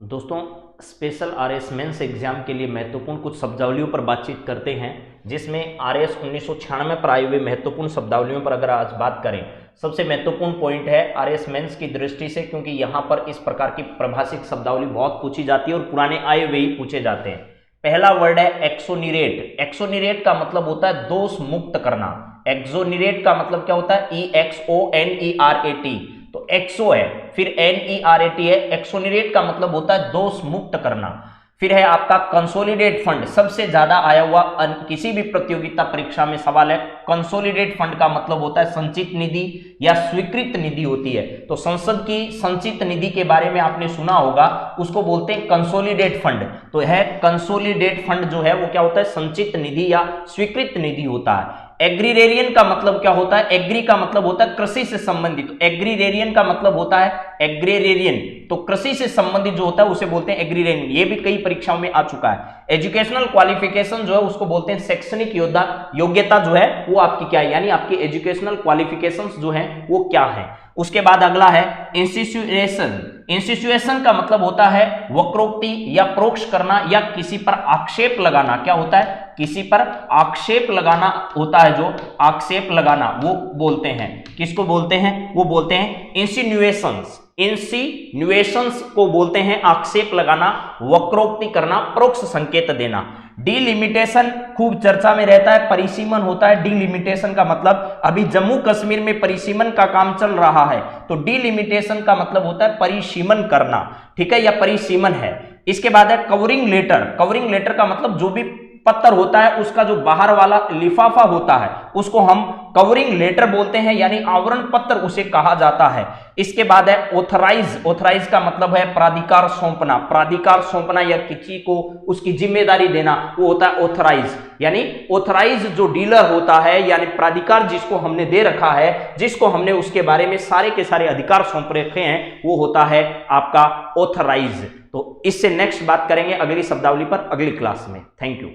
दोस्तों, special RS mains exam के लिए महत्वपूर्ण कुछ शब्दावलियों पर बातचीत करते हैं, जिसमें आरएस 1996 पर आई हुई महत्वपूर्ण शब्दावलियों पर अगर आज बात करें, सबसे महत्वपूर्ण पॉइंट है आरएस मेंस की दृष्टि से, क्योंकि यहाँ पर इस प्रकार की प्रभाषिक शब्दावली बहुत पूछी जाती है और पुराने आए हुए ही पूछे जाते हैं। पहला वर्ड है एक्सोनिरेट। एक्सोनिरेट का मतलब होता है दोष मुक्त करना। एक्सोनिरेट का मतलब क्या होता है? EXONERAT। तो एक्सो है, फिर NERAT है। एक्सोनिरेट का मतलब होता है दोष मुक्त करना। फिर है आपका कंसोलिडेट फंड। सबसे ज्यादा आया हुआ किसी भी प्रतियोगिता परीक्षा में सवाल है। कंसोलिडेट फंड का मतलब होता है संचित निधि या स्वीकृत निधि होती है। तो संसद की संचित निधि के बारे में आपने सुना होगा, उसको बोलते हैं कंसोलिडेट फंड। तो है कंसोलिडेट फंड जो है वो क्या होता है? संचित निधि या स्वीकृत निधि होता है। एग्रीरेरियन का मतलब क्या होता है? एग्री का मतलब होता है कृषि से संबंधित। एग्रीरेरियन का मतलब होता है एग्रीरेरियन, तो कृषि से संबंधित जो होता है उसे बोलते हैं एग्रीरेरियन। ये भी कई परीक्षाओं में आ चुका है। एजुकेशनल क्वालिफिकेशन जो है उसको बोलते हैं शैक्षणिक योग्यता जो है वो आपकी क्या है, यानी आपकी एजुकेशनल क्वालिफिकेशंस जो है वो क्या है। उसके बाद अगला है इंस्टीट्यूएशन। इंस्टीट्यूएशन का मतलब होता है वक्रोक्ति या प्रोक्ष करना या किसी पर आक्षेप लगाना। क्या होता है? किसी पर आक्षेप लगाना होता है, जो आक्षेप लगाना वो बोलते हैं। किसको बोलते हैं? वो बोलते हैं इंसिन्यूएशंस। इंसिन्यूएशंस को बोलते हैं आक्षेप लगाना, वक्रोक्ति करना, परोक्ष संकेत देना। डिलिमिटेशन खूब चर्चा में रहता है, परिसीमन होता है। डिलिमिटेशन का मतलब अभी जम्मू कश्मीर में परिसीमन का काम चल रहा है, तो डिलिमिटेशन का मतलब होता है परिसीमन करना, ठीक है, या परिसीमन है। इसके बाद है कवरिंग लेटर। कवरिंग लेटर का मतलब जो भी पत्र होता है उसका जो बाहर वाला लिफाफा होता है उसको हम कवरिंग लेटर बोलते हैं, यानी आवरण पत्र उसे कहा जाता है। इसके बाद है ऑथराइज। ऑथराइज का मतलब है प्राधिकार सौंपना। प्राधिकार सौंपना या किसी को उसकी जिम्मेदारी देना, वो होता है ऑथराइज। यानी ऑथराइज जो डीलर होता है, यानी प्राधिकार जिसको हमने दे रखा है, जिसको हमने उसके बारे में सारे के सारे अधिकार सौंप रखे हैं, वो होता है आपका ऑथराइज। तो इससे नेक्स्ट बात करेंगे अगली शब्दावली पर अगली क्लास में। Thank you.